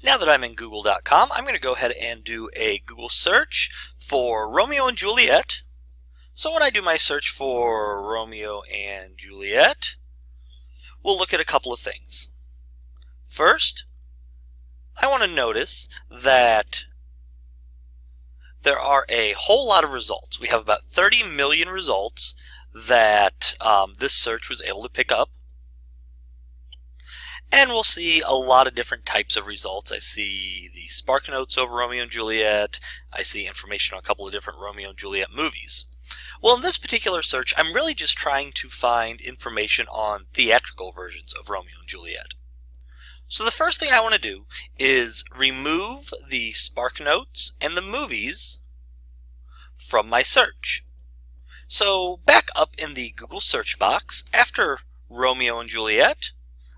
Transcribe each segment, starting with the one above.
Now that I'm in Google.com, I'm going to go ahead and do a Google search for Romeo and Juliet. So when I do my search for Romeo and Juliet, we'll look at a couple of things. First, I want to notice that there are a whole lot of results. We have about 30 million results that this search was able to pick up. And we'll see a lot of different types of results. I see the Spark Notes over Romeo and Juliet. I see information on a couple of different Romeo and Juliet movies. Well, in this particular search, I'm really just trying to find information on theatrical versions of Romeo and Juliet. So the first thing I want to do is remove the Spark Notes and the movies from my search. So back up in the Google search box, after Romeo and Juliet,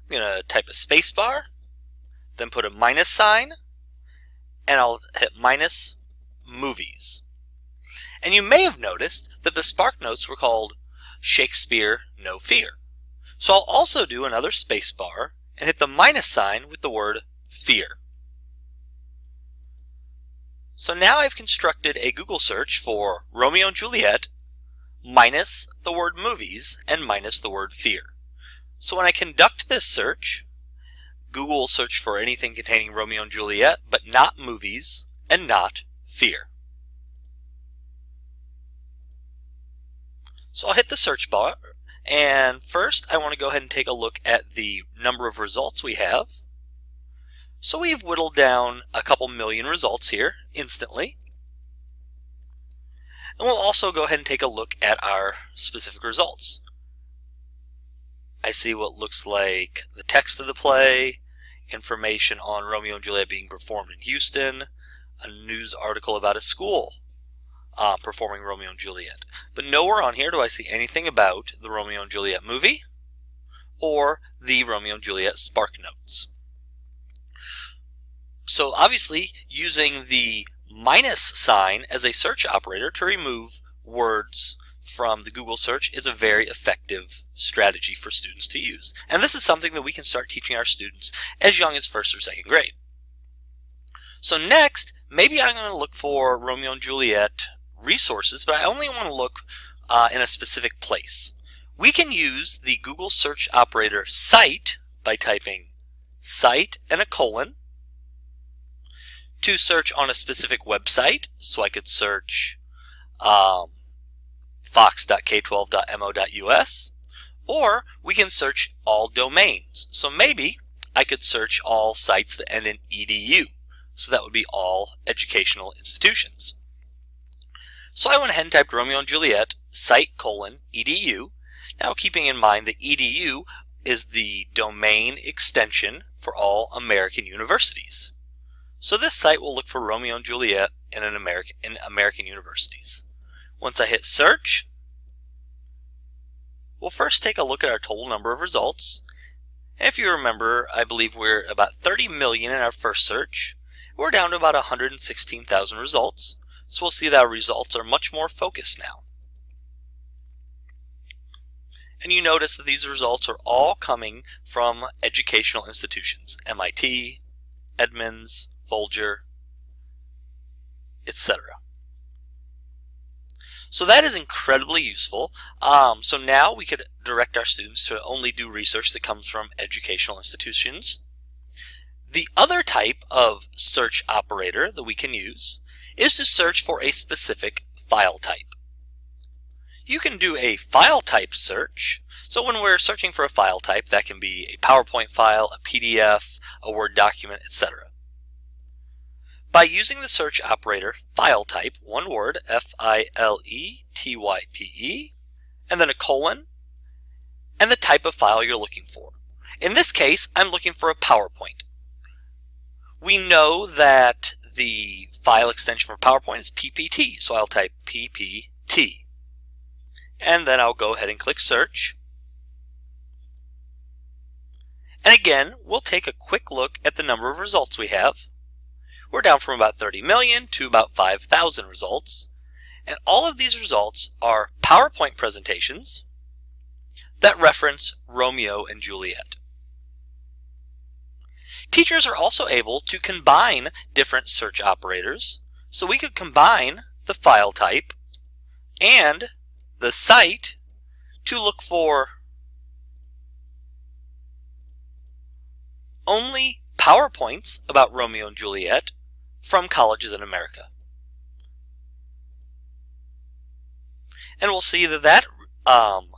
I'm going to type a space bar, then put a minus sign, and I'll hit minus movies. And you may have noticed that the Spark Notes were called Shakespeare No Fear. So I'll also do another space bar and hit the minus sign with the word fear. So now I've constructed a Google search for Romeo and Juliet minus the word movies and minus the word fear. So when I conduct this search, Google will search for anything containing Romeo and Juliet, but not movies and not fear. So I'll hit the search bar, and first I want to go ahead and take a look at the number of results we have. So we've whittled down a couple million results here instantly. And we'll also go ahead and take a look at our specific results. I see what looks like the text of the play, information on Romeo and Juliet being performed in Houston, a news article about a school performing Romeo and Juliet. But nowhere on here do I see anything about the Romeo and Juliet movie or the Romeo and Juliet Spark Notes. So obviously using the minus sign as a search operator to remove words from the Google search is a very effective strategy for students to use. And this is something that we can start teaching our students as young as 1st or 2nd grade. So next, maybe I'm going to look for Romeo and Juliet resources, but I only want to look in a specific place. We can use the Google search operator cite by typing cite and a colon to search on a specific website. So I could search fox.k12.mo.us, or we can search all domains. So maybe I could search all sites that end in edu. So that would be all educational institutions. So I went ahead and typed Romeo and Juliet site colon edu. Now keeping in mind that edu is the domain extension for all American universities. So this site will look for Romeo and Juliet in American universities. Once I hit search, we'll first take a look at our total number of results. And if you remember, I believe we're about 30 million in our first search. We're down to about 116,000 results. So we'll see that our results are much more focused now. And you notice that these results are all coming from educational institutions, MIT, Edmonds, Folger, etc. So that is incredibly useful. So now we could direct our students to only do research that comes from educational institutions. The other type of search operator that we can use is to search for a specific file type. You can do a file type search. So when we're searching for a file type, that can be a PowerPoint file, a PDF, a Word document, etc. By using the search operator file type, one word, F-I-L-E-T-Y-P-E, and then a colon, and the type of file you're looking for. In this case, I'm looking for a PowerPoint. We know that the file extension for PowerPoint is PPT, so I'll type PPT. And then I'll go ahead and click search. And again, we'll take a quick look at the number of results we have. We're down from about 30 million to about 5,000 results. And all of these results are PowerPoint presentations that reference Romeo and Juliet. Teachers are also able to combine different search operators. So we could combine the file type and the site to look for only PowerPoints about Romeo and Juliet from colleges in America. And we'll see that that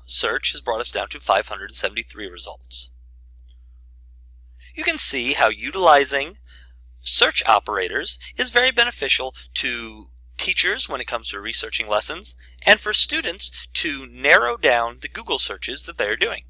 search has brought us down to 573 results. You can see how utilizing search operators is very beneficial to teachers when it comes to researching lessons, and for students to narrow down the Google searches that they're doing.